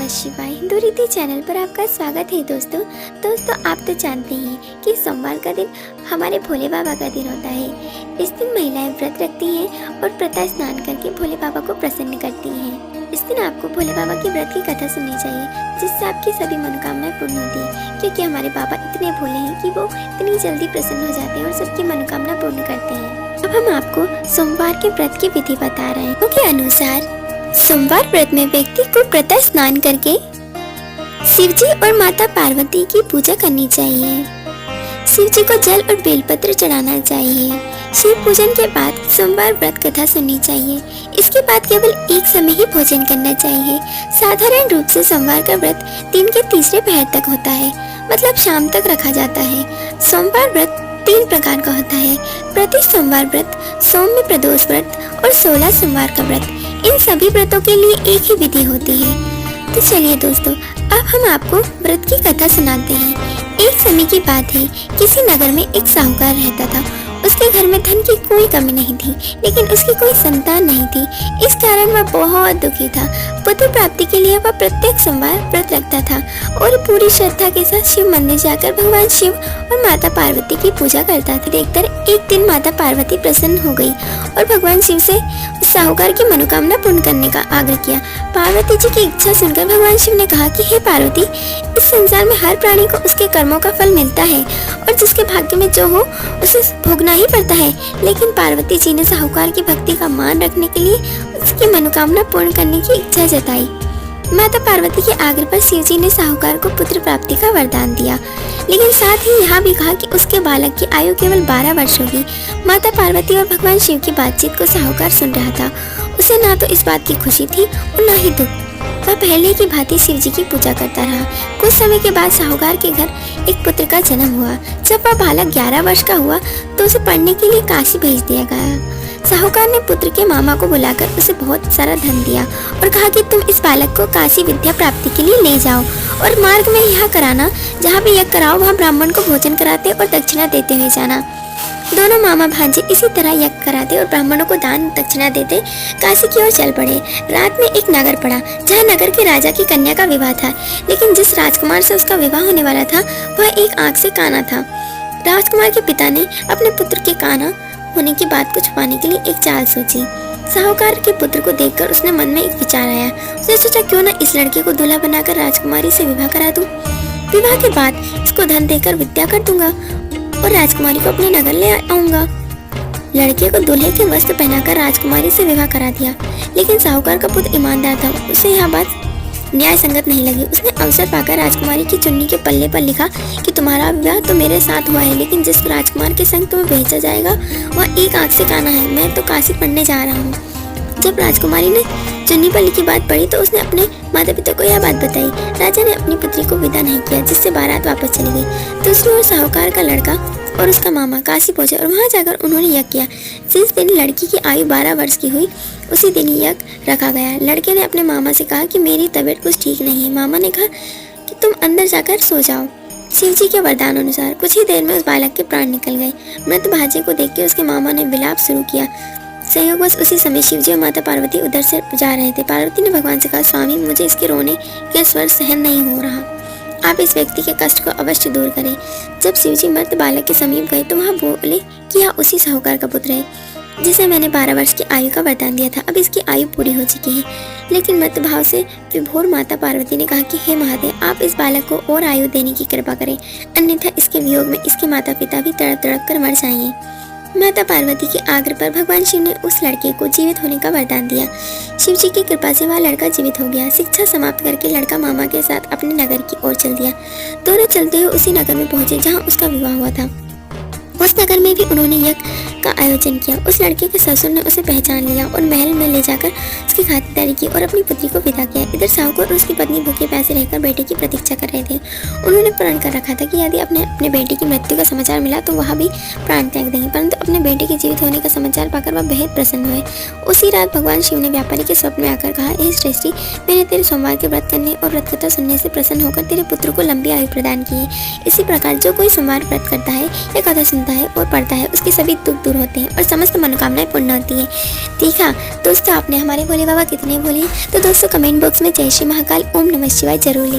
शिवाय। हिंदू रीति चैनल पर आपका स्वागत है दोस्तों आप तो जानते हैं कि सोमवार का दिन हमारे भोले बाबा का दिन होता है। इस दिन महिलाएं व्रत रखती हैं और प्रातः स्नान करके भोले बाबा को प्रसन्न करती हैं। इस दिन आपको भोले बाबा की व्रत की कथा सुननी चाहिए, जिससे आपकी सभी मनोकामनाएं पूर्ण होती है, क्योंकि हमारे बाबा इतने भोले हैं कि वो इतनी जल्दी प्रसन्न हो जाते हैं और सबकी मनोकामना पूर्ण करते हैं। अब हम आपको सोमवार के व्रत की विधि बता रहे हैं। उनके अनुसार सोमवार व्रत में व्यक्ति को प्रातः स्नान करके शिव जी और माता पार्वती की पूजा करनी चाहिए। शिव जी को जल और बेलपत्र चढ़ाना चाहिए। शिव पूजन के बाद सोमवार व्रत कथा सुननी चाहिए। इसके बाद केवल एक समय ही भोजन करना चाहिए। साधारण रूप से सोमवार का व्रत दिन के तीसरे पहर तक होता है, मतलब शाम तक रखा जाता है। सोमवार व्रत 3 प्रकार का होता है: प्रति सोमवार व्रत, सौम्य प्रदोष व्रत और 16 सोमवार का व्रत। इन सभी व्रतों के लिए एक ही विधि होती है। तो चलिए दोस्तों, अब हम आपको व्रत की कथा सुनाते हैं। एक समय की बात है, किसी नगर में एक साहूकार रहता था। उसके घर में धन की कोई कमी नहीं थी, लेकिन उसकी कोई संतान नहीं थी। इस कारण वह बहुत दुखी था। पुत्र प्राप्ति के लिए वह प्रत्येक सोमवार व्रत रखता था और पूरी श्रद्धा के साथ शिव मंदिर जाकर भगवान शिव और माता पार्वती की पूजा करता था। देखकर एक दिन माता पार्वती प्रसन्न हो गई और भगवान शिव से साहूकार की मनोकामना पूर्ण करने का आग्रह किया। पार्वती जी की इच्छा सुनकर भगवान शिव ने कहा कि हे पार्वती, इस संसार में हर प्राणी को उसके कर्मों का फल मिलता है और जिसके भाग्य में जो हो उसे भोगना ही पड़ता है। लेकिन पार्वती जी ने साहूकार की भक्ति का मान रखने के लिए उसकी मनोकामना पूर्ण करने की इच्छा जताई। माता पार्वती के आग्रह पर शिव जी ने साहूकार को पुत्र प्राप्ति का वरदान दिया, लेकिन साथ ही यहाँ भी कहा कि उसके बालक की आयु केवल 12 वर्ष होगी। माता पार्वती और भगवान शिव की बातचीत को साहूकार सुन रहा था। उसे ना तो इस बात की खुशी थी और ना ही दुख। वह पहले की भांति शिव जी की पूजा करता रहा। कुछ समय के बाद साहूकार के घर एक पुत्र का जन्म हुआ। जब वह बालक 11 वर्ष का हुआ तो उसे पढ़ने के लिए काशी भेज दिया गया। साहूकार ने पुत्र के मामा को बुलाकर उसे बहुत सारा धन दिया और कहा कि तुम इस बालक को काशी विद्या प्राप्ति के लिए ले जाओ और मार्ग में यह कराना, जहाँ भी यज्ञ कराओ वहाँ ब्राह्मण को भोजन कराते और दक्षिणा देते हुए जाना। दोनों मामा भांजे इसी तरह यज्ञ कराते और ब्राह्मणों को दान दक्षिणा देते काशी की ओर चल पड़े। रात में एक नगर पड़ा, जहाँ नगर के राजा की कन्या का विवाह था, लेकिन जिस राजकुमार से उसका विवाह होने वाला था वह एक आंख से काना था। राजकुमार के पिता ने अपने पुत्र के काना होने की बात को छुपाने के लिए एक चाल सोची। साहूकार के पुत्र को देखकर उसने मन में एक विचार आया। उसने सोचा, क्यों न इस लड़के को दूल्हा बनाकर राजकुमारी से विवाह करा दूं। विवाह के बाद इसको धन देकर विद्या कर दूंगा और राजकुमारी को अपने नगर ले आऊंगा। लड़के को दूल्हे के वस्त्र पहनाकर राजकुमारी से विवाह करा दिया, लेकिन साहूकार का पुत्र ईमानदार था। उसे यह बात न्याय संगत नहीं लगी। उसने अवसर पाकर राजकुमारी की चुन्नी के पल्ले पर लिखा कि तुम्हारा विवाह तो मेरे साथ हुआ है, लेकिन जिस राजकुमार के संग तुम्हें भेजा जाएगा वह एक आंख से काना है। मैं तो काशी पढ़ने जा रहा हूँ। जब राजकुमारी ने चुन्नी पर लिखी बात पढ़ी तो उसने अपने माता पिता को यह बात बताई। राजा ने अपनी पुत्री को विदा नहीं किया, जिससे बारात वापस चली गई। दूसरी ओर साहूकार का लड़का और उसका मामा काशी पहुंचे और वहां जाकर उन्होंने यज्ञ किया। जिस दिन लड़की की आयु 12 वर्ष की हुई उसी दिन यज्ञ रखा गया। लड़के ने अपने मामा से कहा कि मेरी तबीयत कुछ ठीक नहीं है। मामा ने कहा कि तुम अंदर जाकर सो जाओ। शिव जी के वरदान अनुसार कुछ ही देर में उस बालक के प्राण निकल गए। मृत भांजे को देख के उसके मामा ने विलाप शुरू किया। संयोगवश उसी समय शिव जी और माता पार्वती उधर से जा रहे थे। पार्वती ने भगवान से कहा, स्वामी, मुझे इसके रोने के स्वर सहन नहीं हो रहा, आप इस व्यक्ति के कष्ट को अवश्य दूर करें। जब शिव जी मृत बालक के समीप गए तो वहाँ बोले कि यह उसी साहूकार का पुत्र है जिसे मैंने 12 वर्ष की आयु का वरदान दिया था। अब इसकी आयु पूरी हो चुकी है। लेकिन मृत भाव से विभोर माता पार्वती ने कहा कि हे महादेव, आप इस बालक को और आयु देने की कृपा करें, अन्यथा इसके वियोग में इसके माता पिता भी तड़प तड़प कर मर जाएंगे। माता पार्वती के आग्रह पर भगवान शिव ने उस लड़के को जीवित होने का वरदान दिया। शिव जी की कृपा से वह लड़का जीवित हो गया। शिक्षा समाप्त करके लड़का मामा के साथ अपने नगर की ओर चल दिया। दोनों चलते हुए उसी नगर में पहुंचे जहां उसका विवाह हुआ था। उस नगर में भी उन्होंने यज्ञ का आयोजन किया। उस लड़के के ससुर ने उसे पहचान लिया और महल में ले जाकर उसकी खातिरदारी की और अपनी पुत्री को विदा किया। इधर साहूकार और उसकी पत्नी भूखे प्यासे रहकर बेटे की प्रतीक्षा कर रहे थे। उन्होंने प्रण कर रखा था कि यदि अपने बेटे की मृत्यु का समाचार मिला तो वह भी प्राण त्याग देंगे, परंतु अपने बेटे के जीवित होने का समाचार पाकर वह बेहद प्रसन्न हुए। उसी रात भगवान शिव ने व्यापारी के स्वप्न में आकर कहा, हे श्रेष्ठी, मैंने तेरे सोमवार के व्रत करने और व्रत कथा सुनने से प्रसन्न होकर तेरे पुत्र को लंबी आयु प्रदान की है। इसी प्रकार जो कोई सोमवार व्रत करता है या कथा सुनता होता है और पढ़ता है उसके सभी दुख दूर होते हैं और समस्त मनोकामनाएं पूर्ण होती है। देखा दोस्तों आपने हमारे भोले बाबा कितने भोले हैं। तो दोस्तों कमेंट बॉक्स में जय श्री महाकाल ओम नमः शिवाय जरूर लिखें।